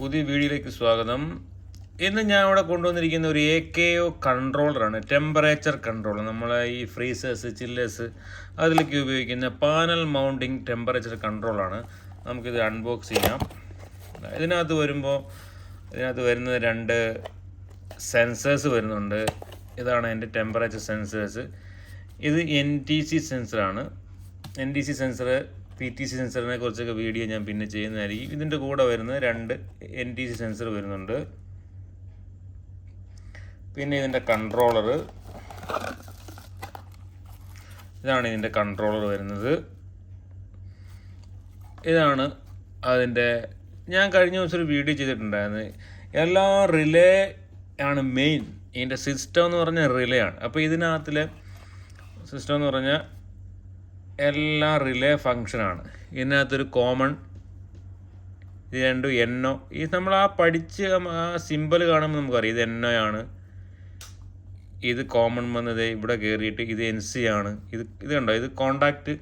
പുതിയ വീഡിയോയിലേക്ക് സ്വാഗതം. ഇന്ന് ഞാൻ ഇവിടെ കൊണ്ടുവന്നിരിക്കുന്ന ഒരു AKO കൺട്രോളറാണ്. Temperature controller. നമ്മളെ ഈ ഫ്രീസേഴ്സ്, ചില്ലേഴ്സ് അതിലേക്ക് ഉപയോഗിക്കുന്ന പാനൽ മൗണ്ടിങ് ടെമ്പറേച്ചർ കൺട്രോളാണ്. നമുക്കിത് അൺബോക്സ് ചെയ്യാം. ഇതിനകത്ത് വരുന്നത് 2 സെൻസേഴ്സ് വരുന്നുണ്ട്. ഇതാണ് എൻ്റെ ടെമ്പറേച്ചർ സെൻസേഴ്സ്. ഇത് NTC സെൻസറാണ്. NTC സെൻസർ, PTC സെൻസറിനെ കുറിച്ചൊക്കെ വീഡിയോ ഞാൻ പിന്നെ ചെയ്യുന്നതായിരിക്കും. ഇതിൻ്റെ കൂടെ വരുന്ന 2 NTC സെൻസർ വരുന്നുണ്ട്. പിന്നെ ഇതിൻ്റെ കൺട്രോളർ, ഇതാണ് ഇതിൻ്റെ കൺട്രോളർ വരുന്നത്. ഇതാണ് അതിൻ്റെ, ഞാൻ കഴിഞ്ഞ ദിവസം ഒരു വീഡിയോ ചെയ്തിട്ടുണ്ടായിരുന്നു. എല്ലാ റിലേ ആണ് മെയിൻ. ഇതിൻ്റെ സിസ്റ്റം എന്ന് പറഞ്ഞാൽ റിലേ ആണ്. അപ്പോൾ ഇതിനകത്തിലെ സിസ്റ്റം എന്ന് പറഞ്ഞാൽ എല്ലാ റിലേ ഫങ്ഷനാണ്. ഇതിനകത്തൊരു കോമൺ, ഇത് രണ്ടും NO. ഈ നമ്മൾ പഠിച്ച് ആ സിമ്പിൾ കാണുമ്പോൾ നമുക്കറിയാം ഇത് NO ആണ്. ഇത് കോമൺ വന്നത് ഇവിടെ കയറിയിട്ട് ഇത് NC ആണ്. ഇത് കണ്ടോ, ഇത് കോണ്ടാക്റ്റ്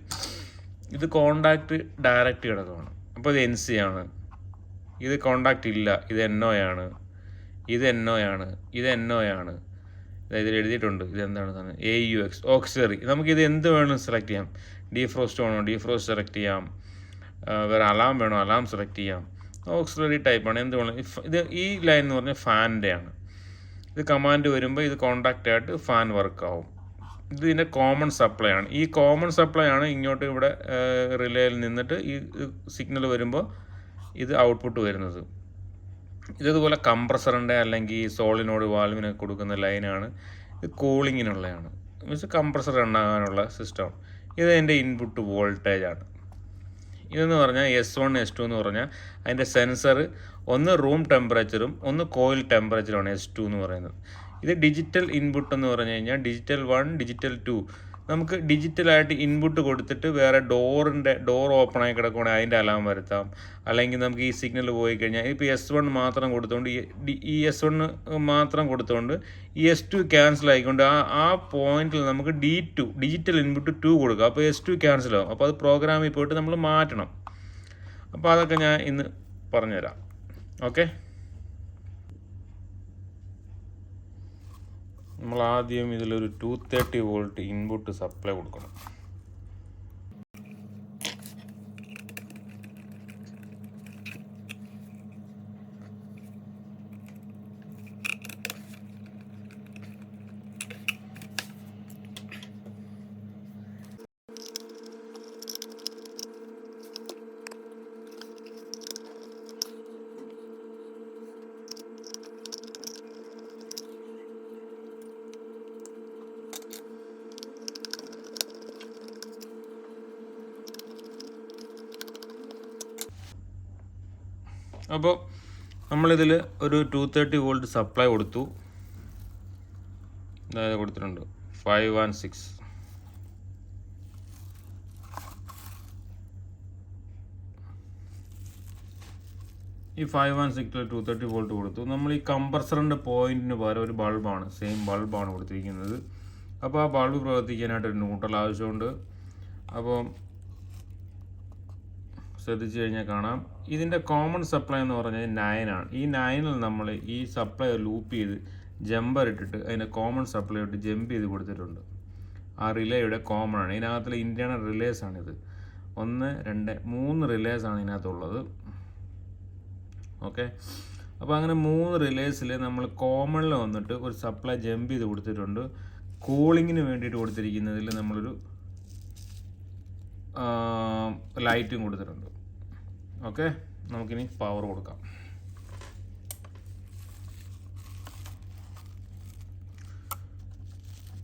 ഡയറക്റ്റ് കിടക്കുകയാണ്. അപ്പോൾ ഇത് NC ആണ്. ഇത് കോണ്ടാക്റ്റ് ഇല്ല, ഇത് NO ആണ്. ഇത് NO ആണ്. ഇത് NO ആണ്. ഇതിൽ എഴുതിയിട്ടുണ്ട് ഇതെന്താണ് തന്നെ AUX ഓക്സിലറി. നമുക്കിത് എന്ത് വേണം സെലക്ട് ചെയ്യാം. ഡീഫ്രോസ്റ്റ് വേണോ, ഡീഫ്രോസ്റ്റ് സെലക്ട് ചെയ്യാം. വേറെ അലാം വേണോ, അലാം സെലക്ട് ചെയ്യാം. ഓക്സിലറി ടൈപ്പാണ്. എന്ത് വേണം. ഇത് ഈ ലൈൻ എന്ന് പറഞ്ഞാൽ ഫാനിൻ്റെ ആണ്. ഇത് കമാൻഡ് വരുമ്പോൾ ഇത് കോണ്ടാക്റ്റ് ആയിട്ട് ഫാൻ വർക്കാവും. ഇത് ഇതിൻ്റെ കോമൺ സപ്ലൈ ആണ്. ഈ കോമൺ സപ്ലൈ ആണ് ഇങ്ങോട്ട് ഇവിടെ റിലേയിൽ നിന്നിട്ട് ഈ സിഗ്നൽ വരുമ്പോൾ ഇത് ഔട്ട്പുട്ട് വരുന്നത്. ഇതുപോലെ കംപ്രസറിൻ്റെ അല്ലെങ്കിൽ സോളിനോട് വാൽവിനൊക്കെ കൊടുക്കുന്ന ലൈനാണ്. ഇത് കൂളിങ്ങിനുള്ളതാണ്. മീൻസ് കംപ്രസർ ഉണ്ടാകാനുള്ള സിസ്റ്റമാണ്. ഇത് എൻ്റെ ഇൻപുട്ട് വോൾട്ടേജാണ്. ഇതെന്ന് പറഞ്ഞാൽ S1 S2 എന്ന് പറഞ്ഞാൽ അതിൻ്റെ സെൻസർ ഒന്ന് റൂം ടെമ്പറേച്ചറും ഒന്ന് കോയിൽ ടെമ്പറേച്ചറുമാണ് S2 എന്ന് പറയുന്നത്. ഇത് ഡിജിറ്റൽ ഇൻപുട്ട് എന്ന് പറഞ്ഞു കഴിഞ്ഞാൽ ഡിജിറ്റൽ 1, ഡിജിറ്റൽ 2. നമുക്ക് ഡിജിറ്റലായിട്ട് ഇൻപുട്ട് കൊടുത്തിട്ട് വേറെ ഡോർ ഓപ്പൺ ആയി കിടക്കുകയാണെങ്കിൽ അതിൻ്റെ അലാം വരുത്താം. അല്ലെങ്കിൽ നമുക്ക് ഈ സിഗ്നൽ പോയി കഴിഞ്ഞാൽ ഇപ്പോൾ S1 മാത്രം കൊടുത്തുകൊണ്ട് ഈ S1 മാത്രം കൊടുത്തുകൊണ്ട് ഈ S2 ക്യാൻസൽ ആയിക്കൊണ്ട് ആ പോയിന്റിൽ നമുക്ക് D2 ഡിജിറ്റൽ ഇൻപുട്ട് 2 കൊടുക്കുക. അപ്പോൾ S2 ക്യാൻസൽ ആകും. അപ്പോൾ അത് പ്രോഗ്രാമിൽ പോയിട്ട് നമ്മൾ മാറ്റണം. അപ്പോൾ അതൊക്കെ ഞാൻ ഇന്ന് പറഞ്ഞുതരാം. ഓക്കെ, നമ്മൾ ആദ്യം ഇതിലൊരു 230 വോൾട്ട് ഇൻപുട്ട് സപ്ലൈ കൊടുക്കണം. അപ്പോൾ നമ്മളിതിൽ ഒരു 230 വോൾട്ട് സപ്ലൈ കൊടുത്തു. അതായത് കൊടുത്തിട്ടുണ്ട് 516. ഈ 516 230 വോൾട്ട് കൊടുത്തു. നമ്മൾ ഈ കംപ്രസറിൻ്റെ പോയിന്റിന് പകരം ഒരു ബൾബാണ്, സെയിം ബൾബാണ് കൊടുത്തിരിക്കുന്നത്. അപ്പോൾ ആ ബൾബ് പ്രവർത്തിക്കാനായിട്ട് ഒരു ന്യൂട്രൽ ആവശ്യമുണ്ട്. അപ്പോൾ ശ്രദ്ധിച്ചു കഴിഞ്ഞാൽ കാണാം ഇതിൻ്റെ കോമൺ സപ്ലൈ എന്ന് പറഞ്ഞാൽ 9 ആണ്. ഈ 9ൽ നമ്മൾ ഈ സപ്ലൈ ലൂപ്പ് ചെയ്ത് ജമ്പർ ഇട്ടിട്ട് അതിൻ്റെ കോമൺ സപ്ലൈ ഇട്ട് ജമ്പ് ചെയ്ത് കൊടുത്തിട്ടുണ്ട്. ആ റിലേയുടെ കോമൺ ആണ്. ഇതിനകത്തുള്ള ഇൻറ്റേർണൽ റിലേസ് ആണിത്. 1, 2, 3 റിലേസ് ആണ് ഇതിനകത്തുള്ളത്. ഓക്കെ, അപ്പോൾ അങ്ങനെ 3 റിലേസിൽ നമ്മൾ കോമണിൽ വന്നിട്ട് ഒരു സപ്ലൈ ജമ്പ് ചെയ്ത് കൊടുത്തിട്ടുണ്ട്. കൂളിങ്ങിന് വേണ്ടിയിട്ട് കൊടുത്തിരിക്കുന്നതിൽ നമ്മളൊരു ലൈറ്റും കൊടുത്തിട്ടുണ്ട്. ഓക്കെ, നമുക്കിനി പവർ കൊടുക്കാം.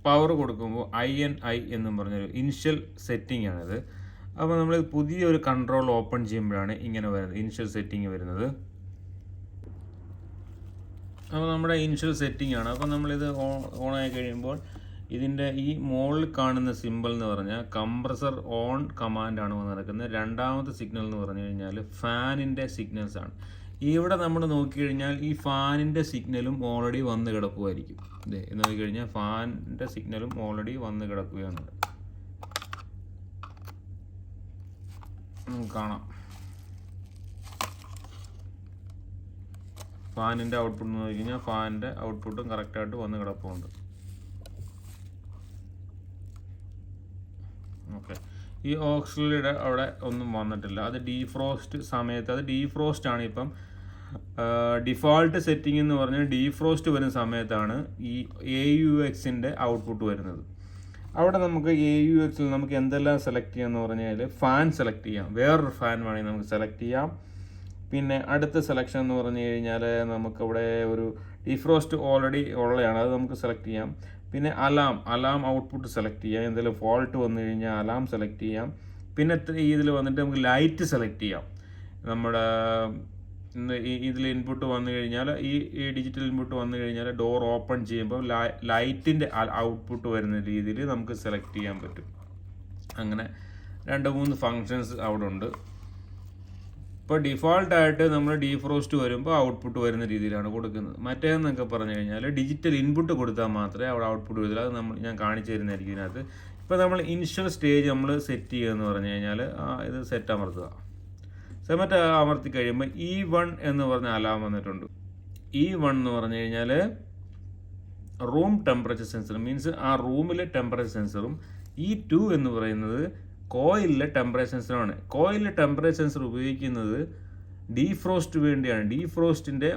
പവർ കൊടുക്കുമ്പോൾ INI എന്നും പറഞ്ഞൊരു ഇനിഷ്യൽ സെറ്റിംഗ് ആണിത്. അപ്പോൾ നമ്മൾ പുതിയൊരു കൺട്രോൾ ഓപ്പൺ ചെയ്യുമ്പോഴാണ് ഇങ്ങനെ വരുന്നത്, ഇനിഷ്യൽ സെറ്റിംഗ് വരുന്നത്. അപ്പോൾ നമ്മുടെ ഇനിഷ്യൽ സെറ്റിംഗ് ആണ്. അപ്പോൾ നമ്മളിത് ഓണായി കഴിയുമ്പോൾ ഇതിൻ്റെ ഈ മുകളിൽ കാണുന്ന സിമ്പിൾ എന്ന് പറഞ്ഞാൽ കംപ്രസർ ഓൺ കമാൻഡാണ് വന്ന് നടക്കുന്നത്. രണ്ടാമത്തെ സിഗ്നൽ എന്ന് പറഞ്ഞു കഴിഞ്ഞാൽ ഫാനിൻ്റെ സിഗ്നൽസ് ആണ്. ഇവിടെ നമ്മൾ നോക്കിക്കഴിഞ്ഞാൽ ഈ ഫാനിൻ്റെ സിഗ്നലും ഓൾറെഡി വന്ന് കിടക്കുമായിരിക്കും. ഇതേ നോക്കിക്കഴിഞ്ഞാൽ ഫാനിൻ്റെ സിഗ്നലും ഓൾറെഡി വന്ന് കിടക്കുകയാണ്. കാണാം. ഫാനിൻ്റെ ഔട്ട്പുട്ട് നോക്കി കഴിഞ്ഞാൽ ഫാനിൻ്റെ ഔട്ട്പുട്ടും കറക്റ്റായിട്ട് വന്ന് കിടപ്പുണ്ട്. ഓക്കെ, ഈ ഓക്സിലറിയുടെ അവിടെ ഒന്നും വന്നിട്ടില്ല. അത് ഡീഫ്രോസ്റ്റ് സമയത്ത്, അത് ഡീഫ്രോസ്റ്റ് ആണ്. ഇപ്പം ഡിഫോൾട്ട് സെറ്റിംഗ് എന്ന് പറഞ്ഞാൽ ഡീഫ്രോസ്റ്റ് വരുന്ന സമയത്താണ് ഈ AUXൻ്റെ ഔട്ട്പുട്ട് വരുന്നത്. അവിടെ നമുക്ക് AUXൽ നമുക്ക് എന്തെല്ലാം സെലക്ട് ചെയ്യാമെന്ന് പറഞ്ഞാൽ ഫാൻ സെലക്ട് ചെയ്യാം, വേറൊരു ഫാൻ വേണമെങ്കിൽ നമുക്ക് സെലക്ട് ചെയ്യാം. പിന്നെ അടുത്ത സെലക്ഷൻ എന്ന് പറഞ്ഞു കഴിഞ്ഞാൽ നമുക്കിവിടെ ഒരു ഡീഫ്രോസ്റ്റ് ഓൾറെഡി ഉള്ളതാണ്, അത് നമുക്ക് സെലക്ട് ചെയ്യാം. പിന്നെ അലാം ഔട്ട്പുട്ട് സെലക്ട് ചെയ്യാം. എന്തെങ്കിലും ഫോൾട്ട് വന്നു കഴിഞ്ഞാൽ അലാം സെലക്ട് ചെയ്യാം. പിന്നെ ഇതിൽ വന്നിട്ട് നമുക്ക് ലൈറ്റ് സെലക്ട് ചെയ്യാം. നമ്മുടെ ഇതിൽ ഇൻപുട്ട് വന്നു കഴിഞ്ഞാൽ ഈ ഡിജിറ്റൽ ഇൻപുട്ട് വന്നു കഴിഞ്ഞാൽ ഡോർ ഓപ്പൺ ചെയ്യുമ്പോൾ ലൈറ്റിൻ്റെ ഔട്ട്പുട്ട് വരുന്ന രീതിയിൽ നമുക്ക് സെലക്ട് ചെയ്യാൻ പറ്റും. അങ്ങനെ 2-3 ഫങ്ഷൻസ് അവിടെ ഉണ്ട്. ഇപ്പോൾ ഡിഫോൾട്ടായിട്ട് നമ്മൾ ഡീഫ്രോസ്റ്റ് വരുമ്പോൾ ഔട്ട്പുട്ട് വരുന്ന രീതിയിലാണ് കൊടുക്കുന്നത്. മറ്റേതെന്നൊക്കെ പറഞ്ഞു കഴിഞ്ഞാൽ ഡിജിറ്റൽ ഇൻപുട്ട് കൊടുത്താൽ മാത്രമേ അവിടെ ഔട്ട്പുട്ട് വരില്ല. അത് ഞാൻ കാണിച്ചു തരുന്നതായിരിക്കും ഇതിനകത്ത്. ഇപ്പോൾ നമ്മൾ ഇനിഷ്യൽ സ്റ്റേജ് നമ്മൾ സെറ്റ് ചെയ്യുക എന്ന് പറഞ്ഞു കഴിഞ്ഞാൽ ഇത് സെറ്റ് അമർത്തുക. സെറ്റ് അമർത്തി കഴിയുമ്പോൾ E1 എന്ന് പറഞ്ഞ അലാം വന്നിട്ടുണ്ട്. E1 എന്ന് പറഞ്ഞു കഴിഞ്ഞാൽ റൂം ടെമ്പറേച്ചർ സെൻസർ, മീൻസ് ആ റൂമിലെ ടെമ്പറേച്ചർ സെൻസറും. E2 എന്ന് പറയുന്നത് കോയിലിലെ ടെമ്പറേച്ചർ സെൻസറാണ്. കോയിലിലെ ടെമ്പറേച്ചർ സെൻസർ ഉപയോഗിക്കുന്നത് ഡീഫ്രോസ്റ്റ് വേണ്ടിയാണ്. ഡീഫ്രോസ്റ്റിൻ്റെ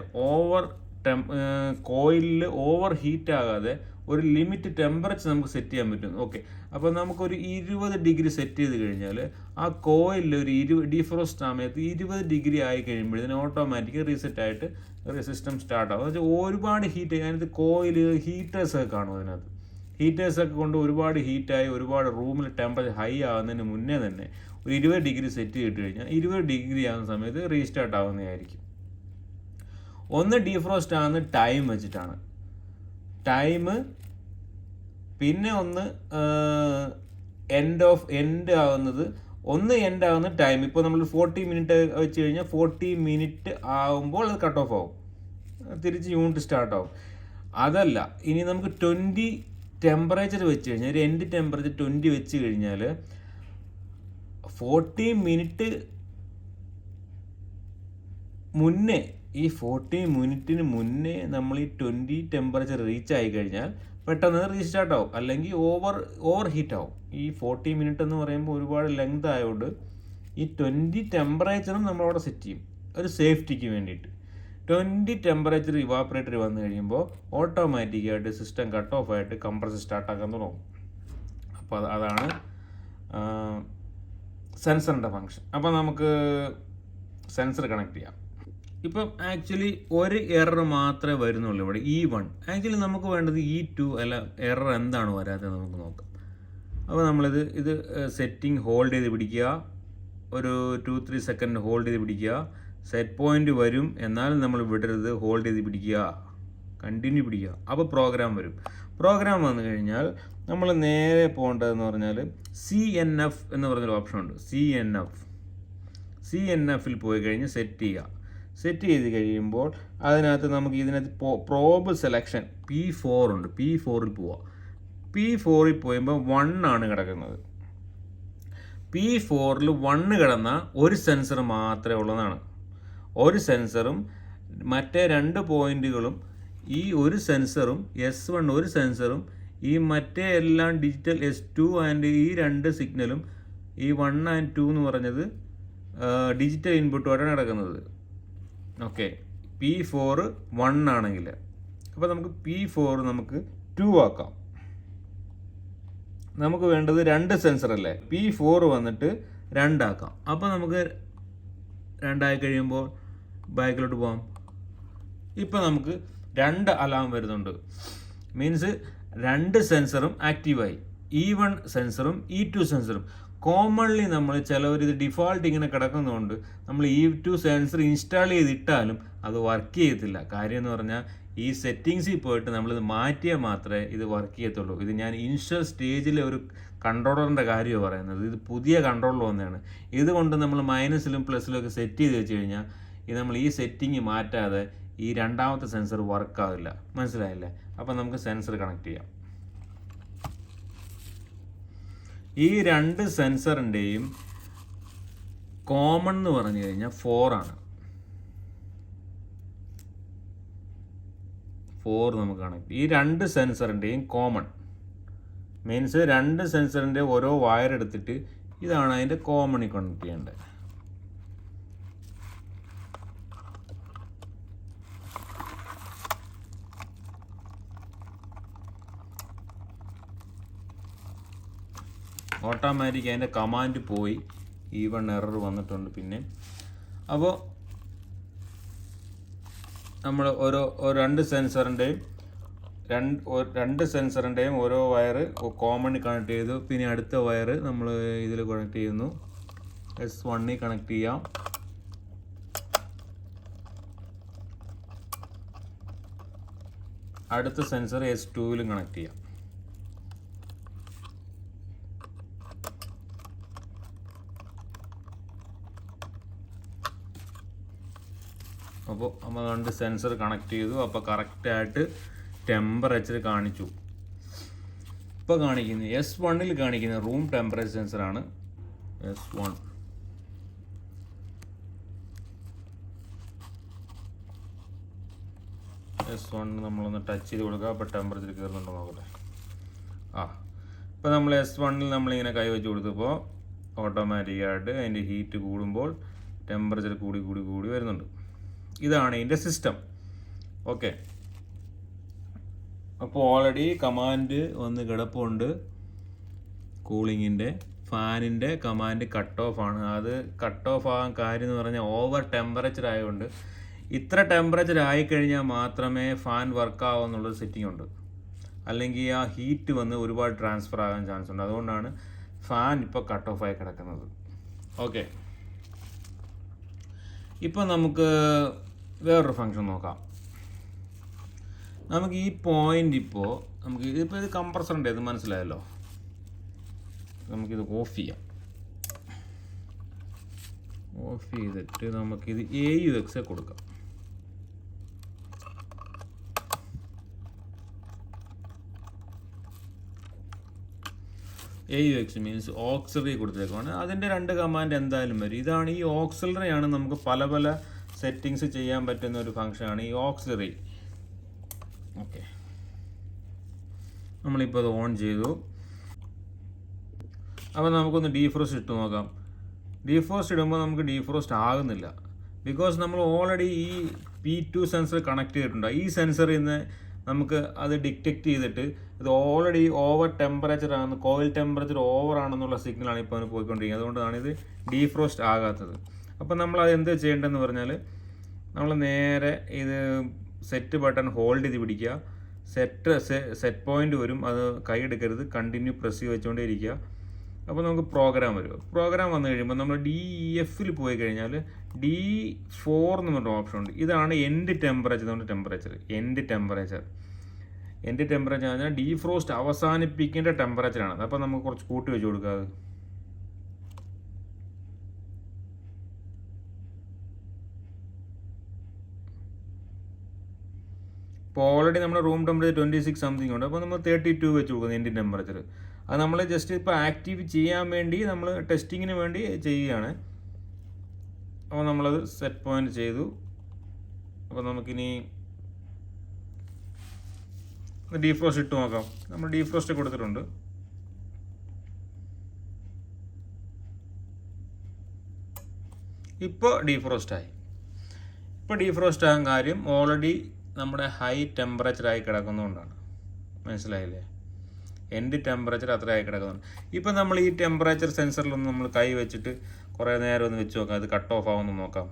കോയിലിൽ ഓവർ ഹീറ്റ് ആകാതെ ഒരു ലിമിറ്റ് ടെമ്പറേച്ചർ നമുക്ക് സെറ്റ് ചെയ്യാൻ പറ്റും. ഓക്കെ, അപ്പോൾ നമുക്കൊരു 20 ഡിഗ്രി സെറ്റ് ചെയ്ത് കഴിഞ്ഞാൽ ആ കോയിലിൽ ഒരു ഡീഫ്രോസ്റ്റ് സമയത്ത് 20 ഡിഗ്രി ആയി കഴിയുമ്പോഴത്തേന് ഓട്ടോമാറ്റിക് റീസെറ്റ് ആയിട്ട് സിസ്റ്റം സ്റ്റാർട്ട് ആകും. എന്ന് വെച്ചാൽ ഒരുപാട് ഹീറ്റ്, അതിനകത്ത് കോയിൽ ഹീറ്റേഴ്സൊക്കെ കാണും. അതിനകത്ത് ഹീറ്റേഴ്സൊക്കെ കൊണ്ട് ഒരുപാട് ഹീറ്റായി ഒരുപാട് റൂമിൽ ടെമ്പറേച്ചർ ഹൈ ആകുന്നതിന് മുന്നേ തന്നെ ഒരു 20 ഡിഗ്രി സെറ്റ് ചെയ്തിട്ട് കഴിഞ്ഞാൽ 20 ഡിഗ്രി ആകുന്ന സമയത്ത് റീസ്റ്റാർട്ട് ആവുന്നതായിരിക്കും. ഒന്ന് ഡീഫ്രോസ്റ്റ് ആകുന്ന ടൈം വെച്ചിട്ടാണ്, ടൈം. പിന്നെ ഒന്ന് എൻഡ് ആവുന്നത്, ഒന്ന് എൻഡ് ആവുന്ന ടൈം. ഇപ്പോൾ നമ്മൾ 40 മിനിറ്റ് വെച്ച് കഴിഞ്ഞാൽ 40 മിനിറ്റ് ആകുമ്പോൾ അത് കട്ട് ഓഫ് ആവും, തിരിച്ച് യൂണിറ്റ് സ്റ്റാർട്ട് ആവും. അതല്ല, ഇനി നമുക്ക് 20 ടെമ്പറേച്ചർ വെച്ച് കഴിഞ്ഞാൽ, ഒരു എൻഡ് ടെമ്പറേച്ചർ 20 വെച്ച് കഴിഞ്ഞാൽ 40 മിനിറ്റ് മുന്നേ, ഈ 40 മിനിറ്റിന് മുന്നേ നമ്മൾ ഈ 20 ടെമ്പറേച്ചർ റീച്ച് ആയി കഴിഞ്ഞാൽ പെട്ടെന്ന് റീസ്റ്റാർട്ട് ആവും, അല്ലെങ്കിൽ ഓവർ ഹീറ്റ് ആവും. ഈ 40 മിനിറ്റ് എന്ന് പറയുമ്പോൾ ഒരുപാട് ലെങ്ത് ആയതുകൊണ്ട് ഈ 20 ടെമ്പറേച്ചറും നമ്മളവിടെ സെറ്റ് ചെയ്യും ഒരു സേഫ്റ്റിക്ക് വേണ്ടിയിട്ട്. 20 ടെമ്പറേച്ചർ ഇവാപ്പറേറ്റർ വന്നു കഴിയുമ്പോൾ ഓട്ടോമാറ്റിക്കായിട്ട് സിസ്റ്റം കട്ട് ഓഫ് ആയിട്ട് കംപ്രസർ സ്റ്റാർട്ടാക്കാൻ തുടങ്ങും. അപ്പോൾ അതാണ് സെൻസറിൻ്റെ ഫങ്ഷൻ. അപ്പോൾ നമുക്ക് സെൻസർ കണക്ട് ചെയ്യാം. ഇപ്പം ആക്ച്വലി ഒരു എറർ മാത്രമേ വരുന്നുള്ളൂ ഇവിടെ, E1. ആക്ച്വലി നമുക്ക് വേണ്ടത് E2 അല്ല. എറർ എന്താണ് വരാത്തത് നമുക്ക് നോക്കാം. അപ്പോൾ ഇത് സെറ്റിംഗ് ഹോൾഡ് ചെയ്ത് പിടിക്കുക, ഒരു 2-3 സെക്കൻഡ് ഹോൾഡ് ചെയ്ത് പിടിക്കുക. സെറ്റ് പോയിന്റ് വരും, എന്നാലും നമ്മൾ വിടരുത്, ഹോൾഡ് ചെയ്ത് പിടിക്കുക, കണ്ടിന്യൂ പിടിക്കുക. അപ്പോൾ പ്രോഗ്രാം വരും. പ്രോഗ്രാം വന്നു കഴിഞ്ഞാൽ നമ്മൾ നേരെ പോകേണ്ടതെന്ന് പറഞ്ഞാൽ CNF എന്ന് പറഞ്ഞൊരു ഓപ്ഷൻ ഉണ്ട്. CNFൽ പോയി കഴിഞ്ഞ് സെറ്റ് ചെയ്യുക. സെറ്റ് ചെയ്ത് കഴിയുമ്പോൾ നമുക്ക് ഇതിനകത്ത് പ്രോബ് സെലക്ഷൻ P4 ഉണ്ട്. P4ൽ പോവുക. P4ൽ പോയുമ്പോൾ 1 ആണ് കിടക്കുന്നത്. P4ൽ 1 കിടന്ന ഒരു സെൻസർ മാത്രമേ ഉള്ളതാണ്. ഒരു സെൻസറും മറ്റേ 2 പോയിന്റുകളും, ഈ ഒരു സെൻസറും S1 ഒരു സെൻസറും, ഈ മറ്റേ എല്ലാം ഡിജിറ്റൽ S2 ആൻഡ് ഈ 2 സിഗ്നലും, ഈ 1 and 2 എന്ന് പറഞ്ഞത് ഡിജിറ്റൽ ഇൻപുട്ടുമായിട്ടാണ് കിടക്കുന്നത്. ഓക്കെ, P4 1 ആണെങ്കിൽ, അപ്പോൾ നമുക്ക് P4 നമുക്ക് 2 ആക്കാം. നമുക്ക് വേണ്ടത് 2 സെൻസർ അല്ലേ, P4 വന്നിട്ട് 2 ആക്കാം. അപ്പോൾ നമുക്ക് 2 ആയി കഴിയുമ്പോൾ ബാക്കിലോട്ട് പോകാം. ഇപ്പോൾ നമുക്ക് 2 അലാം വരുന്നുണ്ട്, മീൻസ് 2 സെൻസറും ആക്റ്റീവായി. E1 സെൻസറും E2 സെൻസറും. കോമൺലി നമ്മൾ ചിലവർ ഇത് ഡിഫോൾട്ട് ഇങ്ങനെ കിടക്കുന്നതുകൊണ്ട് നമ്മൾ E2 സെൻസർ ഇൻസ്റ്റാൾ ചെയ്തിട്ടാലും അത് വർക്ക് ചെയ്യത്തില്ല. കാര്യം എന്ന് പറഞ്ഞാൽ ഈ സെറ്റിങ്സിൽ പോയിട്ട് നമ്മളിത് മാറ്റിയാൽ മാത്രമേ ഇത് വർക്ക് ചെയ്യത്തുള്ളൂ. ഇത് ഞാൻ ഇനിഷ്യൽ സ്റ്റേജിലെ ഒരു കൺട്രോളറിൻ്റെ കാര്യമാണ് പറയുന്നത്. ഇത് പുതിയ കൺട്രോളർ വന്നതാണ്. ഇതുകൊണ്ട് നമ്മൾ മൈനസിലും പ്ലസിലും ഒക്കെ സെറ്റ് ചെയ്ത് വെച്ച് കഴിഞ്ഞാൽ ഇത് നമ്മൾ ഈ സെറ്റിങ് മാറ്റാതെ ഈ രണ്ടാമത്തെ സെൻസർ വർക്കാവില്ല. മനസ്സിലായില്ലേ? അപ്പോൾ നമുക്ക് സെൻസർ കണക്ട് ചെയ്യാം. ഈ 2 സെൻസറിൻ്റെയും കോമൺ എന്ന് പറഞ്ഞു കഴിഞ്ഞാൽ 4 ആണ്. 4 നമുക്ക് കണക്ട്. ഈ രണ്ട് സെൻസറിൻ്റെയും കോമൺ മീൻസ് രണ്ട് സെൻസറിൻ്റെ ഓരോ വയർ എടുത്തിട്ട് ഇതാണ് അതിൻ്റെ കോമണിൽ കണക്ട് ചെയ്യേണ്ടത്. ഓട്ടോമാറ്റിക് അതിൻ്റെ കമാൻഡ് പോയി ഈവൺ എറർ വന്നിട്ടുണ്ട്. പിന്നെ അപ്പോൾ നമ്മൾ രണ്ട് സെൻസറിൻ്റെയും ഓരോ വയർ കോമണിൽ കണക്ട് ചെയ്തു. പിന്നെ അടുത്ത വയർ നമ്മൾ ഇതിൽ കണക്ട് ചെയ്യുന്നു. S1 കണക്ട് ചെയ്യാം. അടുത്ത സെൻസർ S2 കണക്ട് ചെയ്യാം. അപ്പോൾ നമ്മൾ രണ്ട് സെൻസർ കണക്ട് ചെയ്തു. അപ്പോൾ കറക്റ്റായിട്ട് ടെമ്പറേച്ചർ കാണിച്ചു. ഇപ്പോൾ കാണിക്കുന്നത് S1 കാണിക്കുന്ന റൂം ടെമ്പറേച്ചർ സെൻസറാണ്. S1 നമ്മളൊന്ന് ടച്ച് ചെയ്ത് കൊടുക്കുക. അപ്പോൾ ടെമ്പറേച്ചർ കയറുന്നുണ്ടോ നോക്കട്ടെ. ഇപ്പോൾ നമ്മൾ S1 നമ്മളിങ്ങനെ കൈവച്ച് കൊടുത്തപ്പോൾ ഓട്ടോമാറ്റിക്കായിട്ട് അതിൻ്റെ ഹീറ്റ് കൂടുമ്പോൾ ടെമ്പറേച്ചർ കൂടി വരുന്നുണ്ട്. ഇതാണ് ഇതിൻ്റെ സിസ്റ്റം. ഓക്കെ, അപ്പോൾ ഓൾറെഡി കമാൻഡ് വന്ന് കിടപ്പുണ്ട്. കൂളിങ്ങിൻ്റെ ഫാനിൻ്റെ കമാൻഡ് കട്ട് ഓഫ് ആണ്. അത് കട്ട് ഓഫ് ആകാൻ കാര്യം എന്ന് പറഞ്ഞാൽ ഓവർ ടെമ്പറേച്ചർ ആയതുകൊണ്ട് ഇത്ര ടെമ്പറേച്ചർ ആയിക്കഴിഞ്ഞാൽ മാത്രമേ ഫാൻ വർക്ക് ആവുമെന്നുള്ളൊരു സെറ്റിംഗ് ഉണ്ട്. അല്ലെങ്കിൽ ആ ഹീറ്റ് വന്ന് ഒരുപാട് ട്രാൻസ്ഫർ ആകാൻ ചാൻസ് ഉണ്ട്. അതുകൊണ്ടാണ് ഫാൻ ഇപ്പോൾ കട്ട് ഓഫ് ആയി കിടക്കുന്നത്. ഓക്കെ, ഇപ്പോൾ നമുക്ക് വേറൊരു ഫങ്ഷൻ നോക്കാം. നമുക്ക് ഈ പോയിൻ്റ് ഇതിപ്പോൾ ഇത് കംപ്രസറിൻ്റെ ഇത് മനസ്സിലായല്ലോ. നമുക്കിത് ഓഫ് ചെയ്യാം. ഓഫ് ചെയ്തിട്ട് നമുക്കിത് AUX കൊടുക്കാം. AUX മീൻസ് ഓക്സിലറി കൊടുത്തേക്കാണ്. അതിൻ്റെ രണ്ട് കമാൻഡ് എന്തായാലും വരും. ഇതാണ് ഈ ഓക്സിലറിയാണ് നമുക്ക് പല സെറ്റിങ്സ് ചെയ്യാൻ പറ്റുന്ന ഒരു ഫങ്ഷനാണ് ഈ ഓക്സിലറി. ഓക്കെ, നമ്മളിപ്പോൾ അത് ഓൺ ചെയ്തു. അപ്പോൾ നമുക്കൊന്ന് ഡീഫ്രോസ്റ്റ് ഇട്ട് നോക്കാം. ഡീഫ്രോസ്റ്റ് ഇടുമ്പോൾ നമുക്ക് ഡീഫ്രോസ്റ്റ് ആകുന്നില്ല. ബിക്കോസ് നമ്മൾ ഓൾറെഡി ഈ P2 സെൻസർ കണക്ട് ചെയ്തിട്ടുണ്ട്. ഈ സെൻസറിൽ നിന്ന് നമുക്ക് അത് ഡിറ്റക്റ്റ് ചെയ്തിട്ട് ഇത് ഓൾറെഡി ഓവർ ടെമ്പറേച്ചർ ആണ്, കോയിൽ ടെമ്പറേച്ചർ ഓവർ ആണെന്നുള്ള സിഗ്നലാണ് ഇപ്പോൾ അതിന് പോയിക്കൊണ്ടിരിക്കുന്നത്. അതുകൊണ്ടാണ് ഇത് ഡീഫ്രോസ്റ്റ് ആകാത്തത്. അപ്പോൾ നമ്മൾ അത് എന്ത് ചെയ്യേണ്ടതെന്ന് പറഞ്ഞാൽ നമ്മൾ നേരെ ഇത് സെറ്റ് ബട്ടൺ ഹോൾഡ് ചെയ്ത് പിടിക്കുക. സെറ്റ് പോയിൻ്റ് വരും, അത് കൈ എടുക്കരുത്, കണ്ടിന്യൂ പ്രസ് വെച്ചുകൊണ്ടേ ഇരിക്കുക. അപ്പോൾ നമുക്ക് പ്രോഗ്രാം വരും. പ്രോഗ്രാം വന്നു കഴിയുമ്പോൾ നമ്മൾ DEF പോയി കഴിഞ്ഞാൽ D4 എന്ന് പറഞ്ഞ ഓപ്ഷൻ ഉണ്ട്. ഇതാണ് എൻഡ് ടെമ്പറേച്ചർ. എൻഡ് ടെമ്പറേച്ചർ പറഞ്ഞാൽ ഡീഫ്രോസ്റ്റ് അവസാനിപ്പിക്കേണ്ട ടെമ്പറേച്ചറാണ്. അപ്പോൾ നമുക്ക് കുറച്ച് കൂട്ടി വെച്ച് കൊടുക്കുക. ഇപ്പോൾ ഓൾറെഡി നമ്മുടെ റൂം ടെമ്പറേച്ചർ 26 സംതിങ് ഉണ്ട്. അപ്പോൾ നമ്മൾ 32 വെച്ച് കൊടുക്കുന്നത് എൻഡ് ടെമ്പറേച്ചർ. അത് നമ്മൾ ജസ്റ്റ് ഇപ്പോൾ ആക്റ്റീവ് ചെയ്യാൻ വേണ്ടി നമ്മൾ ടെസ്റ്റിങ്ങിന് വേണ്ടി ചെയ്യുകയാണ്. അപ്പോൾ നമ്മളത് സെറ്റ് പോയിന്റ് ചെയ്തു. അപ്പോൾ നമുക്കിനി ഡീഫ്രോസ്റ്റ് ഇട്ട് നോക്കാം. നമ്മൾ ഡീഫ്രോസ്റ്റ് കൊടുത്തിട്ടുണ്ട്. ഇപ്പോൾ ഡീഫ്രോസ്റ്റ് ആകാൻ കാര്യം ഓൾറെഡി നമ്മുടെ ഹൈ ടെമ്പറേച്ചറായി കിടക്കുന്നതുകൊണ്ടാണ്. മനസ്സിലായില്ലേ? എൻഡ് ടെമ്പറേച്ചർ അത്രയായി കിടക്കുന്നുണ്ട്. ഇപ്പം നമ്മൾ ഈ ടെമ്പറേച്ചർ സെൻസറിലൊന്ന് നമ്മൾ കൈ വെച്ചിട്ട് കുറേ നേരം ഒന്ന് വെച്ച് നോക്കാം. അത് കട്ട് ഓഫ് ആവുമെന്ന് നോക്കാം.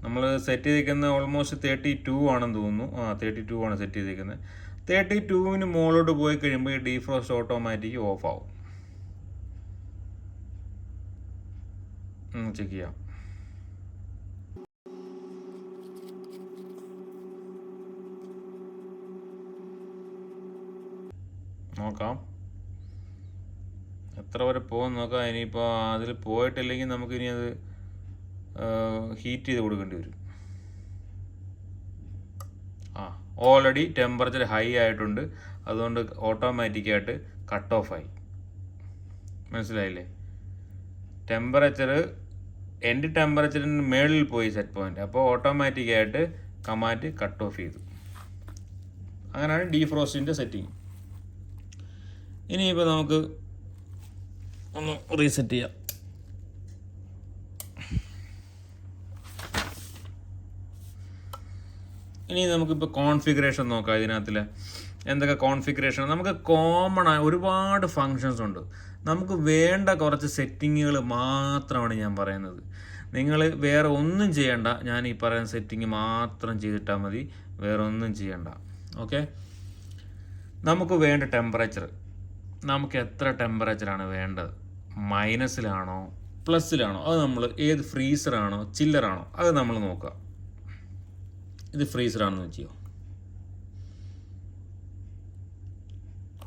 നമ്മൾ സെറ്റ് ചെയ്തിരിക്കുന്ന ഓൾമോസ്റ്റ് 32 ആണെന്ന് തോന്നുന്നു. 32 ആണ് സെറ്റ് ചെയ്തിരിക്കുന്നത്. 32-ന് മുകളിലോട്ട് പോയി കഴിയുമ്പോൾ ഈ ഡീഫ്രോസ്റ്റ് ഓട്ടോമാറ്റിക് ഓഫ് ആവും. ചെക്ക് ചെയ്യാം. നോക്കാം എത്ര വരെ പോകുമെന്ന് നോക്കാം. ഇനിയിപ്പോൾ അതിൽ പോയിട്ടില്ലെങ്കിൽ നമുക്കിനി അത് ഹീറ്റ് ചെയ്ത് കൊടുക്കേണ്ടി വരും. ഓൾറെഡി ടെമ്പറേച്ചർ ഹൈ ആയിട്ടുണ്ട്. അതുകൊണ്ട് ഓട്ടോമാറ്റിക്കായിട്ട് കട്ട് ഓഫ് ആയി. മനസ്സിലായില്ലേ? ടെമ്പറേച്ചർ എൻ്റെ ടെമ്പറേച്ചറിന് മേളിൽ പോയി സെറ്റ് പോയിന്റ്. അപ്പോൾ ഓട്ടോമാറ്റിക്കായിട്ട് കമാൻഡ് കട്ട് ഓഫ് ചെയ്തു. അങ്ങനെയാണ് ഡീഫ്രോസ്റ്റിൻ്റെ സെറ്റിങ്. ഇനിയിപ്പോൾ നമുക്ക് ഒന്ന് റീസെറ്റ് ചെയ്യാം. ഇനി നമുക്കിപ്പോൾ കോൺഫിഗറേഷൻ നോക്കാം. ഇതിനകത്തിൽ എന്തൊക്കെ കോൺഫിഗറേഷൻ, നമുക്ക് കോമൺ ആയ ഒരുപാട് ഫങ്ഷൻസ് ഉണ്ട്. നമുക്ക് വേണ്ട കുറച്ച് സെറ്റിങ്ങുകൾ മാത്രമാണ് ഞാൻ പറയുന്നത്. നിങ്ങൾ വേറെ ഒന്നും ചെയ്യണ്ട, ഞാൻ ഈ പറയുന്ന സെറ്റിങ് മാത്രം ചെയ്തിട്ടാൽ മതി, വേറെ ഒന്നും ചെയ്യണ്ട. ഓക്കെ, നമുക്ക് വേണ്ട ടെമ്പറേച്ചർ, നമുക്ക് എത്ര ടെമ്പറേച്ചറാണ് വേണ്ടത്, മൈനസിലാണോ പ്ലസ്സിലാണോ, അത് നമ്മൾ ഏത് ഫ്രീസറാണോ ചില്ലറാണോ അത് നമ്മൾ നോക്കുക. ഇത് ഫ്രീസറാണെന്ന് വെച്ചോ,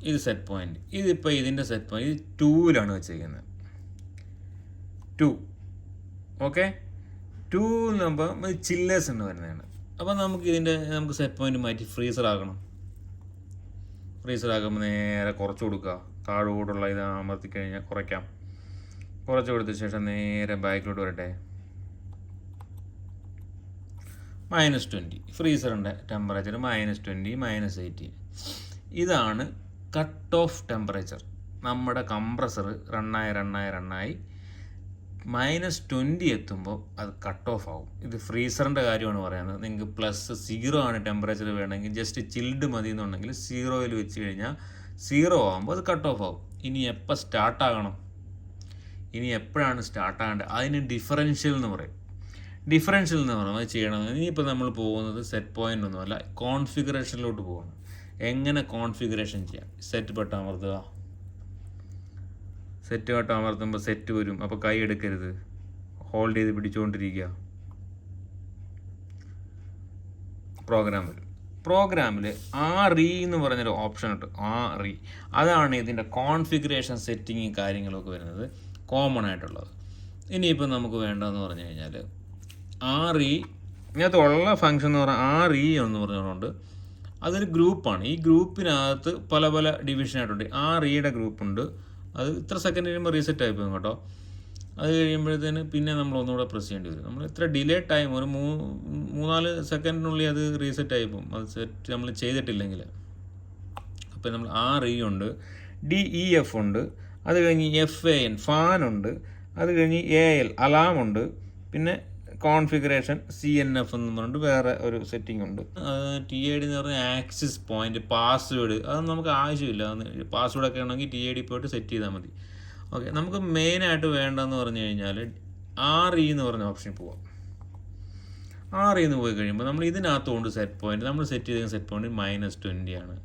ഇത് സെറ്റ് പോയിന്റ്, ഇതിപ്പോൾ ഇതിൻ്റെ സെറ്റ് പോയിന്റ് ഇത് 2-ലാണ് വെച്ചിരിക്കുന്നത്. 2. ഓക്കെ, 2 എന്ന് ചില്ലേഴ്സ് എന്ന് വരുന്നതാണ്. അപ്പോൾ നമുക്ക് സെറ്റ് പോയിന്റ് മാറ്റി ഫ്രീസർ ആക്കണം. ഫ്രീസർ ആക്കുമ്പോൾ നേരെ കുറച്ച് കൊടുക്കുക, താഴോട്ടുള്ള ഇത് അമർത്തി കഴിഞ്ഞാൽ കുറയ്ക്കാം. കുറച്ച് കൊടുത്ത ശേഷം നേരെ ബാക്കിലോട്ട് വരട്ടെ. -20 ഫ്രീസറിൻ്റെ ടെമ്പറേച്ചർ, -20 -18. ഇതാണ് കട്ട് ഓഫ് ടെമ്പറേച്ചർ. നമ്മുടെ കംപ്രസർ റണ്ണായി -20 എത്തുമ്പോൾ അത് കട്ട് ഓഫ് ആവും. ഇത് ഫ്രീസറിൻ്റെ കാര്യമാണ് പറയുന്നത്. നിങ്ങൾക്ക് +0 ആണ് ടെമ്പറേച്ചർ വേണമെങ്കിൽ ജസ്റ്റ് ചിൽഡ് മതി എന്നുണ്ടെങ്കിൽ 0-ൽ വെച്ച് കഴിഞ്ഞാൽ 0 ആകുമ്പോൾ അത് കട്ട് ഓഫ് ആവും. ഇനി എപ്പോൾ സ്റ്റാർട്ടാകണം, ഇനി എപ്പോഴാണ് സ്റ്റാർട്ടാകേണ്ടത്, അതിന് ഡിഫറൻഷ്യൽ എന്ന് പറയും. ഡിഫറൻഷ്യൽ എന്ന് പറയുന്നത് ചെയ്യണം. ഇനിയിപ്പോൾ നമ്മൾ പോകുന്നത് സെറ്റ് പോയിൻ്റ് ഒന്നുമല്ല, കോൺഫിഗറേഷനിലോട്ട് പോകണം. എങ്ങനെ കോൺഫിഗറേഷൻ ചെയ്യാം, സെറ്റ് ബട്ടൺ അമർത്തുക. സെറ്റ് ബട്ടൺ അമർത്തുമ്പോൾ സെറ്റ് വരും. അപ്പോൾ കൈ എടുക്കരുത്, ഹോൾഡ് ചെയ്ത് പിടിച്ചുകൊണ്ടിരിക്കുക. പ്രോഗ്രാം വരും. പ്രോഗ്രാമിൽ RE എന്ന് പറഞ്ഞൊരു ഓപ്ഷൻ ഉണ്ട്. RE അതാണ് ഇതിൻ്റെ കോൺഫിഗറേഷൻ സെറ്റിങ് കാര്യങ്ങളൊക്കെ വരുന്നത്, കോമൺ ആയിട്ടുള്ളത്. ഇനിയിപ്പോൾ നമുക്ക് വേണ്ടതെന്ന് പറഞ്ഞു കഴിഞ്ഞാൽ RE ഇതിനകത്ത് ഉള്ള ഫങ്ഷൻ എന്ന് പറഞ്ഞാൽ RE എന്ന് പറഞ്ഞുകൊണ്ട് അതൊരു ഗ്രൂപ്പാണ്. ഈ ഗ്രൂപ്പിനകത്ത് പല പല ഡിവിഷനായിട്ടുണ്ട്. REയുടെ ഗ്രൂപ്പുണ്ട്, അത് ഇത്ര സെക്കൻഡ് കഴിയുമ്പോൾ റീസെറ്റ് ആയിപ്പോകും കേട്ടോ. അത് കഴിയുമ്പോഴത്തേന് പിന്നെ നമ്മൾ ഒന്നുകൂടെ പ്രസ് ചെയ്യേണ്ടി വരും. നമ്മൾ ഇത്ര ഡിലേ ടൈം ഒരു 3-4 സെക്കൻഡിനുള്ളിൽ അത് റീസെറ്റ് ആയിപ്പോകും, അത് സെറ്റ് നമ്മൾ ചെയ്തിട്ടില്ലെങ്കിൽ. അപ്പോൾ നമ്മൾ RE ഉണ്ട്, DEF ഉണ്ട്, അത് കഴിഞ്ഞ് FAN ഫാനുണ്ട്, അത് കഴിഞ്ഞ് AL അലാം ഉണ്ട്, പിന്നെ കോൺഫിഗറേഷൻ CNF എന്ന് പറഞ്ഞിട്ട് വേറെ ഒരു സെറ്റിംഗ് ഉണ്ട്. TID എന്ന് പറഞ്ഞാൽ ആക്സസ് പോയിന്റ്, പാസ്വേഡ് അത് നമുക്ക് ആവശ്യമില്ല. പാസ്വേഡൊക്കെ ഉണ്ടെങ്കിൽ TID പോയിട്ട് സെറ്റ് ചെയ്താൽ മതി. ഓക്കെ, നമുക്ക് മെയിനായിട്ട് വേണ്ടതെന്ന് പറഞ്ഞു കഴിഞ്ഞാൽ RE എന്ന് പറഞ്ഞ ഓപ്ഷനിൽ പോവാം. RE എന്ന് പോയി കഴിയുമ്പോൾ നമ്മൾ ഇതിനകത്തുകൊണ്ട് സെറ്റ് പോയിന്റ്, നമ്മൾ സെറ്റ് ചെയ്ത സെറ്റ് പോയിന്റ് -20 ആണ്.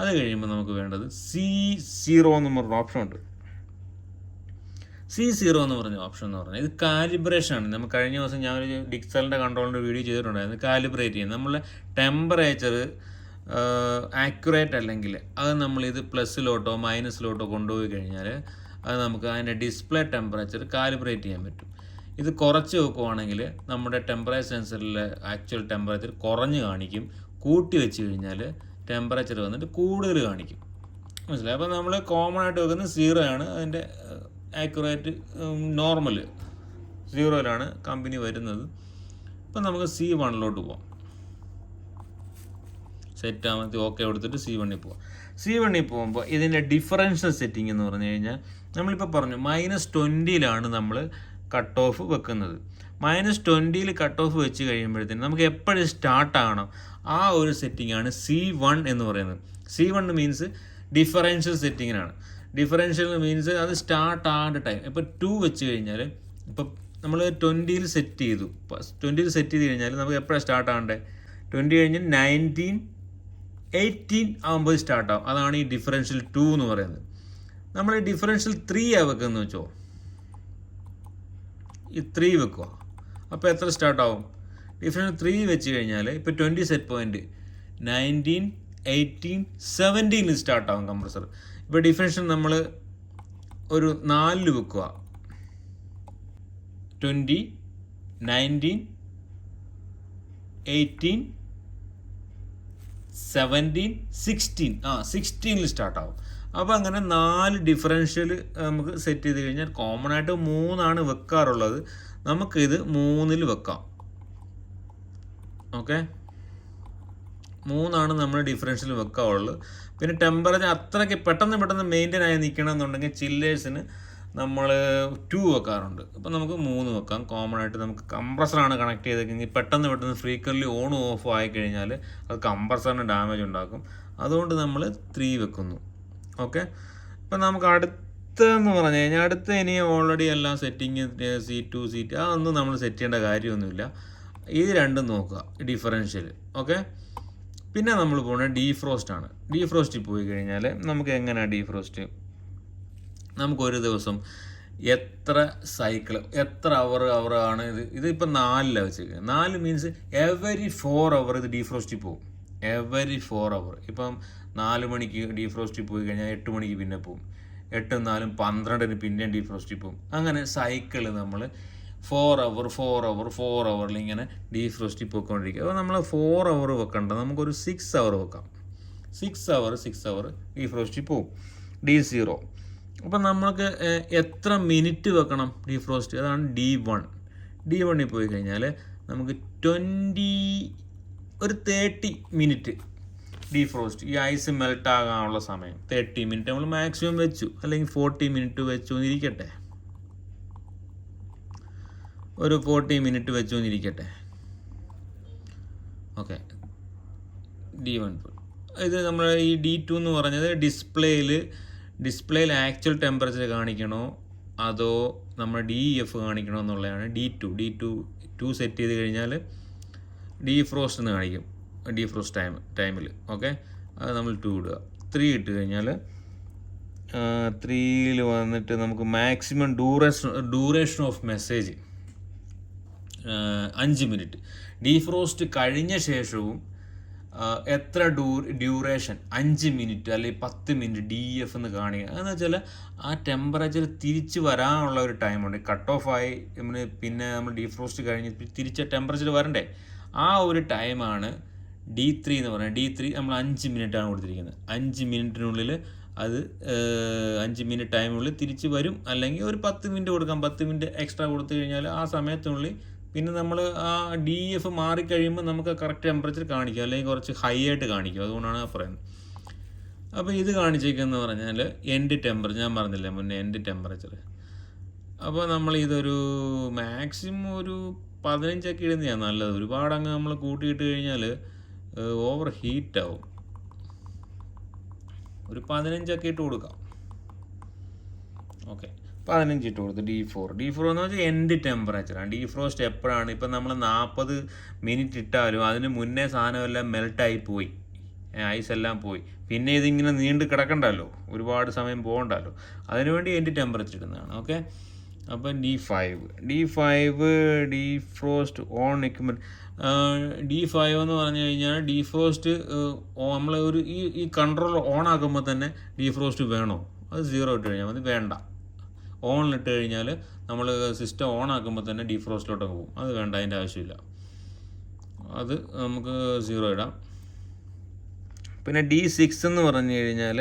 അത് കഴിയുമ്പോൾ നമുക്ക് വേണ്ടത് C0 എന്ന് പറഞ്ഞ ഓപ്ഷൻ ഉണ്ട്. C0 എന്ന് പറഞ്ഞ ഓപ്ഷൻ എന്ന് പറഞ്ഞാൽ ഇത് കാലിബ്രേഷനാണ്. നമ്മൾ കഴിഞ്ഞ ദിവസം ഞാനൊരു ഡിക്സലിൻ്റെ കൺട്രോളിൻ്റെ വീഡിയോ ചെയ്തിട്ടുണ്ടായിരുന്നു. കാലിബ്രേറ്റ് ചെയ്യുന്നത് നമ്മളെ ടെമ്പറേച്ചർ ആക്യുറേറ്റ് അല്ലെങ്കിൽ അത് നമ്മളിത് പ്ലസ്സിലോട്ടോ മൈനസിലോട്ടോ കൊണ്ടുപോയി കഴിഞ്ഞാൽ അത് നമുക്ക് അതിൻ്റെ ഡിസ്പ്ലേ ടെമ്പറേച്ചർ കാലിബ്രേറ്റ് ചെയ്യാൻ പറ്റും. ഇത് കുറച്ച് വെക്കുവാണെങ്കിൽ നമ്മുടെ ടെമ്പറേച്ചർ സെൻസറിലെ ആക്ച്വൽ ടെമ്പറേച്ചർ കുറഞ്ഞ് കാണിക്കും. കൂട്ടി വെച്ച് കഴിഞ്ഞാൽ ടെമ്പറേച്ചർ വന്നിട്ട് കൂടുതൽ കാണിക്കും. മനസ്സിലായി? അപ്പോൾ നമ്മൾ കോമൺ ആയിട്ട് വെക്കുന്നത് 0 ആണ്. അതിൻ്റെ ആക്യുറേറ്റ് നോർമൽ 0-ലാണ് കമ്പനി വരുന്നത്. ഇപ്പം നമുക്ക് C1-ലോട്ട് പോവാം. സെറ്റ് ആകുമ്പോൾ ഓക്കെ കൊടുത്തിട്ട് C1-ൽ പോവാം. C1-ൽ പോകുമ്പോൾ ഇതിൻ്റെ ഡിഫറൻഷ്യൽ സെറ്റിംഗ് എന്ന് പറഞ്ഞു കഴിഞ്ഞാൽ നമ്മളിപ്പോൾ പറഞ്ഞു -20-ലാണ് നമ്മൾ കട്ട് ഓഫ് വെക്കുന്നത്. -20-ൽ കട്ട് ഓഫ് വെച്ച് കഴിയുമ്പോഴത്തേനും നമുക്ക് എപ്പോഴും സ്റ്റാർട്ടാകണം ആ ഒരു സെറ്റിംഗാണ് C1 എന്ന് പറയുന്നത്. C1 മീൻസ് ഡിഫറൻഷ്യൽ സെറ്റിങ്ങിനാണ്. ഡിഫറൻഷ്യൽ മീൻസ് അത് സ്റ്റാർട്ട് ആകേണ്ട ടൈം. ഇപ്പോൾ 2 വെച്ച് കഴിഞ്ഞാൽ ഇപ്പോൾ നമ്മൾ 20-ൽ സെറ്റ് ചെയ്തു. 20-ൽ സെറ്റ് ചെയ്ത് കഴിഞ്ഞാൽ നമുക്ക് എപ്പോഴാണ് സ്റ്റാർട്ട് ആകേണ്ടത്? 20 കഴിഞ്ഞ് 19, 18 ആകുമ്പോൾ സ്റ്റാർട്ടാകും. അതാണ് ഈ ഡിഫറൻഷ്യൽ 2 എന്ന് പറയുന്നത്. നമ്മൾ ഡിഫറൻഷ്യൽ 3 വെക്കുന്നത് വെച്ചോ, ഈ 3 വെക്കുക. അപ്പോൾ എത്ര സ്റ്റാർട്ടാവും? ഡിഫറൻഷ്യൽ 3 വെച്ച് കഴിഞ്ഞാൽ ഇപ്പോൾ 20 സെറ്റ് പോയിൻറ്റ് 19, 18, 17 സ്റ്റാർട്ടാകും കംപ്രസർ. ഇപ്പോൾ ഡിഫറൻഷ്യൽ നമ്മൾ ഒരു 4 വെക്കുക. 20, 19, 18, 17, 16 16-ൽ സ്റ്റാർട്ടാവും. അപ്പോൾ അങ്ങനെ 4 ഡിഫറൻഷ്യൽ നമുക്ക് സെറ്റ് ചെയ്ത് കഴിഞ്ഞാൽ കോമൺ ആയിട്ട് 3 വെക്കാറുള്ളത്. നമുക്കിത് 3 വെക്കാം. ഓക്കെ, 3 നമ്മൾ ഡിഫറൻഷ്യൽ വെക്കാറുള്ളത്. പിന്നെ ടെമ്പറേച്ചർ അത്രയ്ക്ക് പെട്ടെന്ന് മെയിൻറ്റെയിൻ ആയി നിൽക്കണമെന്നുണ്ടെങ്കിൽ ചില്ലേഴ്സിന് നമ്മൾ 2 വെക്കാറുണ്ട്. അപ്പോൾ നമുക്ക് 3 വെക്കാം. കോമൺ ആയിട്ട് നമുക്ക് കംപ്രസറാണ് കണക്ട് ചെയ്തേക്കെങ്കിൽ പെട്ടെന്ന് ഫ്രീക്വൻ്റ്ലി ഓണും ഓഫും ആയിക്കഴിഞ്ഞാൽ അത് കംപ്രസറിന് ഡാമേജ് ഉണ്ടാക്കും. അതുകൊണ്ട് നമ്മൾ 3 വെക്കുന്നു. ഓക്കെ, ഇപ്പം നമുക്ക് അടുത്തെന്ന് പറഞ്ഞു കഴിഞ്ഞാൽ അടുത്ത് ഇനി ഓൾറെഡി എല്ലാം സെറ്റിങ് C2 അതൊന്നും നമ്മൾ സെറ്റ് ചെയ്യേണ്ട കാര്യമൊന്നുമില്ല. ഇത് രണ്ടും നോക്കുക, ഡിഫറൻഷ്യൽ. ഓക്കെ, പിന്നെ നമ്മൾ പോകുന്നത് ഡീഫ്രോസ്റ്റ് ആണ്. ഡീഫ്രോസ്റ്റിൽ പോയി കഴിഞ്ഞാൽ നമുക്ക് എങ്ങനെയാണ് ഡീഫ്രോസ്റ്റ്, നമുക്കൊരു ദിവസം എത്ര സൈക്കിൾ, എത്ര അവറാണ് ഇതിപ്പോൾ 4 വെച്ചേക്കുന്നത്. 4 മീൻസ് എവരി 4 അവർ ഇത് ഡീഫ്രോസ്റ്റിൽ പോകും. എവരി 4 അവർ. ഇപ്പം 4 മണിക്ക് ഡീഫ്രോസ്റ്റിൽ പോയി കഴിഞ്ഞാൽ 8 മണിക്ക് പിന്നെ പോകും. 8 4 12 പിന്നെയും ഡീഫ്രോസ്റ്റിൽ പോകും. അങ്ങനെ സൈക്കിള് നമ്മൾ 4 അവറിൽ ഇങ്ങനെ ഡീഫ്രോസ്റ്റിൽ പോയിക്കൊണ്ടിരിക്കുക. അപ്പോൾ നമ്മൾ 4 അവർ വെക്കണ്ട, നമുക്കൊരു 6 അവർ വെക്കാം. 6 അവർ ഡീഫ്രോസ്റ്റിൽ പോകും. D0. അപ്പം നമ്മൾക്ക് എത്ര മിനിറ്റ് വെക്കണം ഡീഫ്രോസ്റ്റ്, അതാണ് D1. D1ൽ പോയി കഴിഞ്ഞാൽ നമുക്ക് 30 മിനിറ്റ് ഡീഫ്രോസ്റ്റ്, ഈ ഐസ് മെൽട്ട് ആകാനുള്ള സമയം 30 മിനിറ്റ് നമ്മൾ മാക്സിമം വെച്ചു, അല്ലെങ്കിൽ 40 മിനിറ്റ് വെച്ചു എന്നിരിക്കട്ടെ. ഒരു 40 മിനിറ്റ് വെച്ചു എന്നിരിക്കട്ടെ. Okay, D1. ഇത് നമ്മൾ ഈ D2 എന്ന് പറഞ്ഞത് ഡിസ്പ്ലേയിൽ ആക്ച്വൽ ടെമ്പറേച്ചർ കാണിക്കണോ അതോ നമ്മൾ DF കാണിക്കണോ എന്നുള്ളതാണ്. D2 സെറ്റ് ചെയ്ത് കഴിഞ്ഞാൽ ഡീഫ്രോസ്റ്റ് എന്ന് കാണിക്കും, ഡീഫ്രോസ്റ്റ് ടൈമിൽ. ഓക്കെ, അത് നമ്മൾ 2 ഇടുക. 3 ഇട്ട് കഴിഞ്ഞാൽ 3ൽ വന്നിട്ട് നമുക്ക് maximum duration of message 5 minute. Defrost കഴിഞ്ഞ ശേഷവും എത്ര ഡ്യൂറേഷൻ 5 മിനിറ്റ് അല്ലെങ്കിൽ 10 മിനിറ്റ് DF എന്ന് കാണിക്കുക. എന്ന് വെച്ചാൽ ആ ടെമ്പറേച്ചർ തിരിച്ച് വരാനുള്ള ഒരു ടൈമുണ്ട്. കട്ട് ഓഫ് ആയി പിന്നെ നമ്മൾ ഡീഫ്രോസ്റ്റ് കഴിഞ്ഞ് തിരിച്ച് ടെമ്പറേച്ചർ വരണ്ടേ, ആ ഒരു ടൈമാണ് D3 എന്ന് പറയുന്നത്. D3 നമ്മൾ 5 മിനിറ്റാണ് കൊടുത്തിരിക്കുന്നത്. 5 മിനിറ്റിനുള്ളിൽ അത് 5 മിനിറ്റ് ടൈമിനുള്ളിൽ തിരിച്ച് വരും. അല്ലെങ്കിൽ ഒരു 10 മിനിറ്റ് കൊടുക്കാം. 10 മിനിറ്റ് എക്സ്ട്രാ കൊടുത്തു കഴിഞ്ഞാൽ ആ സമയത്തിനുള്ളിൽ പിന്നെ നമ്മൾ ആ DF മാറിക്കഴിയുമ്പോൾ നമുക്ക് കറക്റ്റ് ടെമ്പറേച്ചർ കാണിക്കും, അല്ലെങ്കിൽ കുറച്ച് ഹൈ ആയിട്ട് കാണിക്കും. അതുകൊണ്ടാണ് പറയുന്നത്. അപ്പോൾ ഇത് കാണിച്ചേക്കെന്ന് പറഞ്ഞാൽ എൻഡ് ടെമ്പറേച്ചർ, ഞാൻ പറഞ്ഞില്ലേ മുന്നേ എൻഡ് ടെമ്പറേച്ചർ. അപ്പോൾ നമ്മൾ ഇതൊരു മാക്സിമം ഒരു 15 ഇടുന്നതാണ് നല്ലത്. ഒരുപാട് അങ്ങ് നമ്മൾ കൂട്ടിയിട്ട് കഴിഞ്ഞാൽ ഓവർ ഹീറ്റാവും. ഒരു 15 ഇട്ട് കൊടുക്കാം. ഓക്കെ, 15 ഇട്ട് കൊടുത്ത് D4 എന്ന് വെച്ചാൽ എൻഡ് ടെമ്പറേച്ചറാണ്. ഡീഫ്രോസ്റ്റ് എപ്പോഴാണ്, ഇപ്പം നമ്മൾ 40 മിനിറ്റ് ഇട്ടാലും അതിന് മുന്നേ സാധനമെല്ലാം മെൽട്ടായി പോയി, ഐസ് എല്ലാം പോയി. പിന്നെ ഇതിങ്ങനെ നീണ്ട് കിടക്കണ്ടല്ലോ, ഒരുപാട് സമയം പോകണ്ടല്ലോ, അതിനുവേണ്ടി എൻഡ് ടെമ്പറേച്ചർ ഇടുന്നതാണ്. ഓക്കെ, അപ്പം D5 defrost on equipment. D5 എന്ന് പറഞ്ഞു കഴിഞ്ഞാൽ ഡീഫ്രോസ്റ്റ് നമ്മൾ ഈ കൺട്രോൾ ഓൺ ആക്കുമ്പോൾ തന്നെ ഡീഫ്രോസ്റ്റ് വേണോ, അത് 0 ഇട്ട് കഴിഞ്ഞാൽ മതി. വേണ്ട, ഓണിലിട്ട് കഴിഞ്ഞാൽ നമ്മൾ സിസ്റ്റം ഓൺ ആക്കുമ്പോൾ തന്നെ ഡീഫ്രോസ്റ്റിലോട്ട് പോകും. അത് വേണ്ട, അതിൻ്റെ ആവശ്യമില്ല. അത് നമുക്ക് 0 ഇടാം. പിന്നെ D6 എന്ന് പറഞ്ഞു കഴിഞ്ഞാൽ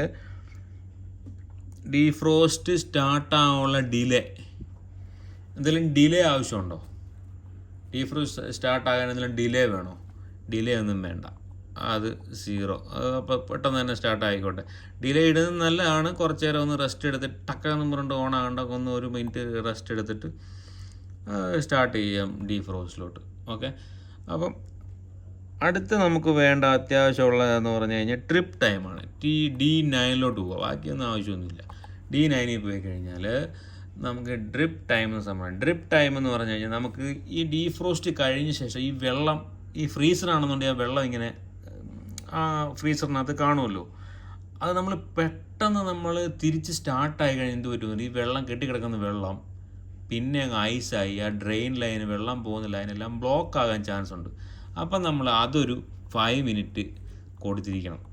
ഡീഫ്രോസ്റ്റ് സ്റ്റാർട്ടാകാനുള്ള ഡിലേ. എന്തെങ്കിലും ഡിലേ ആവശ്യമുണ്ടോ, ഡീഫ്രോസ്റ്റ് സ്റ്റാർട്ടാകാൻ എന്തെങ്കിലും ഡിലേ വേണോ? ഡിലേ ഒന്നും വേണ്ട, അത് 0. അപ്പോൾ പെട്ടെന്ന് തന്നെ സ്റ്റാർട്ട് ആയിക്കോട്ടെ. ഡിലേ ഇടുന്നത് നല്ലതാണ്. കുറച്ച് നേരം ഒന്ന് റെസ്റ്റ് എടുത്തിട്ട് ടക്കെന്ന് പറഞ്ഞിട്ട് ഓൺ ആകേണ്ടൊക്കെ ഒന്ന് 1 മിനിറ്റ് റെസ്റ്റ് എടുത്തിട്ട് സ്റ്റാർട്ട് ചെയ്യാം ഡീഫ്രോസ്റ്റിലോട്ട്. ഓക്കെ, അപ്പം അടുത്ത് നമുക്ക് വേണ്ട അത്യാവശ്യമുള്ളതെന്ന് പറഞ്ഞു കഴിഞ്ഞാൽ ട്രിപ്പ് ടൈമാണ്. D9 പോവുക, ബാക്കിയൊന്നും ആവശ്യമൊന്നുമില്ല. D9 പോയി കഴിഞ്ഞാൽ നമുക്ക് ഡ്രിപ്പ് ടൈം എന്ന് സംഭവം. ഡ്രിപ്പ് ടൈം എന്ന് പറഞ്ഞു കഴിഞ്ഞാൽ നമുക്ക് ഈ ഡീഫ്രോസ്റ്റ് കഴിഞ്ഞ ശേഷം ഈ വെള്ളം, ഈ ഫ്രീസറാണെന്നുണ്ടെങ്കിൽ ആ വെള്ളം ഇങ്ങനെ ആ ഫ്രീസറിനകത്ത് കാണുമല്ലോ, അത് നമ്മൾ പെട്ടെന്ന് നമ്മൾ തിരിച്ച് സ്റ്റാർട്ടായി കഴിഞ്ഞാൽ എന്ത് പറ്റുമെന്ന്, ഈ വെള്ളം കെട്ടിക്കിടക്കുന്ന വെള്ളം പിന്നെ അങ്ങ് ഐസായി ആ ഡ്രെയിൻ ലൈന്, വെള്ളം പോകുന്ന ലൈനെല്ലാം ബ്ലോക്ക് ആകാൻ ചാൻസ് ഉണ്ട്. അപ്പം നമ്മൾ അതൊരു 5 മിനിറ്റ് കൊടുത്തിരിക്കണം.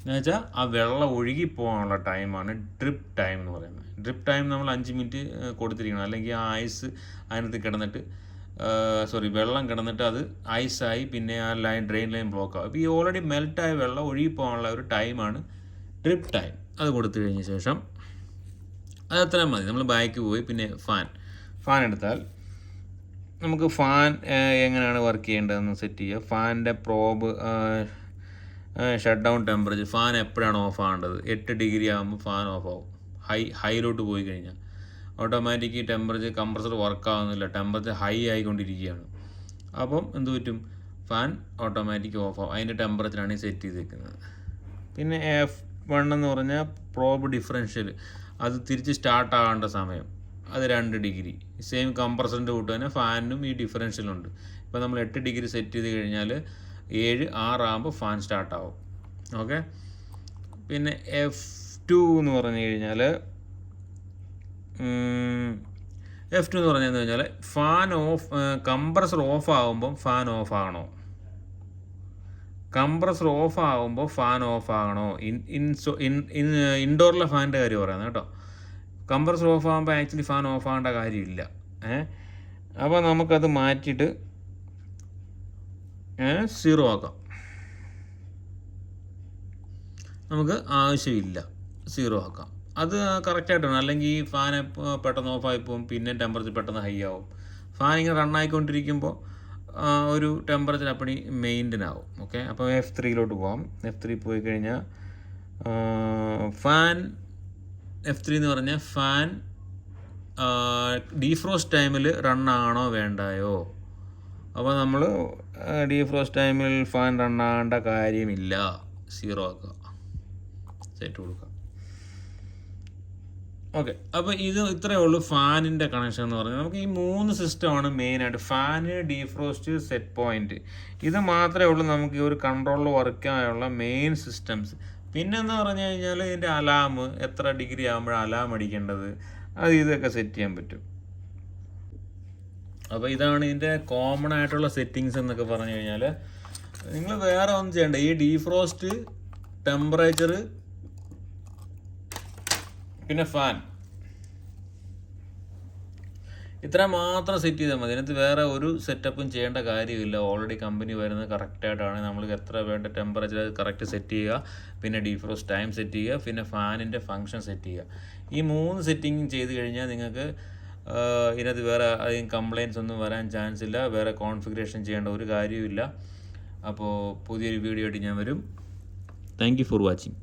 എന്നുവെച്ചാൽ ആ വെള്ളം ഒഴുകിപ്പോകാനുള്ള ടൈമാണ് ഡ്രിപ്പ് ടൈം എന്ന് പറയുന്നത്. ഡ്രിപ്പ് ടൈം നമ്മൾ 5 മിനിറ്റ് കൊടുത്തിരിക്കണം, അല്ലെങ്കിൽ ആ ഐസ് അതിനകത്ത് കിടന്നിട്ട് വെള്ളം കിടന്നിട്ട് അത് ഐസായി പിന്നെ ആ ഡ്രെയിൻ ലൈൻ ബ്ലോക്ക് ആകും. അപ്പോൾ ഈ ഓൾറെഡി മെൽറ്റായ വെള്ളം ഒഴുകിപ്പോകാനുള്ള ഒരു ടൈമാണ് ട്രിപ്പ് ടൈം അത് കൊടുത്തു കഴിഞ്ഞ ശേഷം അത് അത്രയും മതി. നമ്മൾ ബാക്ക് പോയി പിന്നെ ഫാൻ എടുത്താൽ നമുക്ക് ഫാൻ എങ്ങനെയാണ് വർക്ക് ചെയ്യേണ്ടതെന്ന് സെറ്റ് ചെയ്യുക. ഫാനിൻ്റെ probe, shut down temperature, fan എപ്പോഴാണ് ഓഫ് ആകേണ്ടത്. 8 ഡിഗ്രി ആകുമ്പോൾ ഫാൻ ഓഫ് ആവും. ഹൈയിലോട്ട് പോയി കഴിഞ്ഞാൽ ഓട്ടോമാറ്റിക് ടെമ്പറേച്ചർ കംപ്രസർ വർക്ക് ആകുന്നില്ല, ടെമ്പറേച്ചർ ഹൈ ആയിക്കൊണ്ടിരിക്കുകയാണ്. അപ്പം എന്ത് പറ്റും, ഫാൻ ഓട്ടോമാറ്റിക് ഓഫ് ആവും. അതിൻ്റെ ടെമ്പറേച്ചറാണ് ഈ സെറ്റ് ചെയ്തേക്കുന്നത്. പിന്നെ F1 എന്ന് പറഞ്ഞാൽ പ്രോബ് ഡിഫറൻഷ്യൽ, അത് തിരിച്ച് സ്റ്റാർട്ട് ആകേണ്ട സമയം അത് 2 ഡിഗ്രി. സെയിം കംപ്രസറിൻ്റെ കൂട്ട് തന്നെ ഫാനിനും ഈ ഡിഫറൻഷ്യലുണ്ട്. ഇപ്പോൾ നമ്മൾ 8 ഡിഗ്രി സെറ്റ് ചെയ്ത് കഴിഞ്ഞാൽ 7-6 ആകുമ്പോൾ ഫാൻ സ്റ്റാർട്ടാവും. ഓക്കെ. പിന്നെ F2 എന്ന് പറഞ്ഞു കഴിഞ്ഞാൽ ഫാൻ ഓഫ്, കംപ്രസർ ഓഫ് ആകുമ്പം ഫാൻ ഓഫ് ആകണോ, കംപ്രസർ ഓഫ് ആകുമ്പോൾ ഫാൻ ഓഫ് ആകണോ. ഇൻഡോറിലെ ഫാനിൻ്റെ കാര്യം പറയുന്നത് കേട്ടോ. കംപ്രസർ ഓഫ് ആകുമ്പോൾ ആക്ച്വലി ഫാൻ ഓഫ് ആകേണ്ട കാര്യമില്ല. അപ്പോൾ നമുക്കത് മാറ്റിയിട്ട് 0 ആക്കാം. നമുക്ക് ആവശ്യമില്ല, 0 ആക്കാം. അത് കറക്റ്റായിട്ടാണ്. അല്ലെങ്കിൽ ഈ ഫാൻ പെട്ടെന്ന് ഓഫായി പോകും, പിന്നെ ടെമ്പറേച്ചർ പെട്ടെന്ന് ഹൈ ആവും. ഫാൻ ഇങ്ങനെ റണ്ണായിക്കൊണ്ടിരിക്കുമ്പോൾ ഒരു ടെമ്പറേച്ചർ അപ്പണി മെയിൻറ്റെയിൻ ആവും. ഓക്കെ. അപ്പോൾ F3 പോകാം. F3 പോയി കഴിഞ്ഞാൽ F3 എന്ന് പറഞ്ഞാൽ ഫാൻ ഡീഫ്രോസ്റ്റ് ടൈമിൽ റണ്ണാണോ വേണ്ടായോ. അപ്പോൾ നമ്മൾ ഡീഫ്രോസ്റ്റ് ടൈമിൽ ഫാൻ റണ്ണാകേണ്ട കാര്യമില്ല, 0 ആക്കുക, സെറ്റ് കൊടുക്കുക. ഓക്കെ. അപ്പോൾ ഇത് ഇത്രയേ ഉള്ളൂ ഫാനിൻ്റെ കണക്ഷൻ എന്ന് പറഞ്ഞാൽ. നമുക്ക് ഈ 3 സിസ്റ്റമാണ് മെയിനായിട്ട്: ഫാന്, ഡീഫ്രോസ്റ്റ്, സെറ്റ് പോയിൻറ്റ്. ഇത് മാത്രമേ ഉള്ളൂ നമുക്ക് ഈ ഒരു കൺട്രോളിൽ വർക്കായുള്ള മെയിൻ സിസ്റ്റംസ്. പിന്നെന്ന് പറഞ്ഞു കഴിഞ്ഞാൽ ഇതിൻ്റെ അലാം, എത്ര ഡിഗ്രി ആകുമ്പോഴാണ് അലാം അടിക്കേണ്ടത്, ഇതൊക്കെ സെറ്റ് ചെയ്യാൻ പറ്റും. അപ്പോൾ ഇതാണ് ഇതിൻ്റെ കോമൺ ആയിട്ടുള്ള സെറ്റിങ്സ് എന്നൊക്കെ പറഞ്ഞു കഴിഞ്ഞാൽ. നിങ്ങൾ വേറെ ഒന്നും ചെയ്യണ്ട. ഈ ഡീഫ്രോസ്റ്റ്, ടെമ്പറേച്ചർ, പിന്നെ ഫാൻ, ഇത്ര മാത്രം സെറ്റ് ചെയ്താൽ മതി. അതിനകത്ത് വേറെ ഒരു സെറ്റപ്പും ചെയ്യേണ്ട കാര്യമില്ല. ഓൾറെഡി കമ്പനി വരുന്നത് കറക്റ്റായിട്ടാണ്. നമ്മൾ എത്ര വേണ്ട ടെമ്പറേച്ചർ കറക്റ്റ് സെറ്റ് ചെയ്യുക, പിന്നെ ഡീഫ്രോസ്റ്റ് ടൈം സെറ്റ് ചെയ്യുക, പിന്നെ ഫാനിൻ്റെ ഫങ്ഷൻ സെറ്റ് ചെയ്യുക. ഈ 3 സെറ്റിങ്ങും ചെയ്ത് കഴിഞ്ഞാൽ നിങ്ങൾക്ക് ഇതിനകത്ത് വേറെ അധികം കംപ്ലയിൻസ് ഒന്നും വരാൻ ചാൻസ് ഇല്ല. വേറെ കോൺഫിഗറേഷൻ ചെയ്യേണ്ട ഒരു കാര്യമില്ല. അപ്പോൾ പുതിയൊരു വീഡിയോ ആയിട്ട് ഞാൻ വരും. Thank you for watching.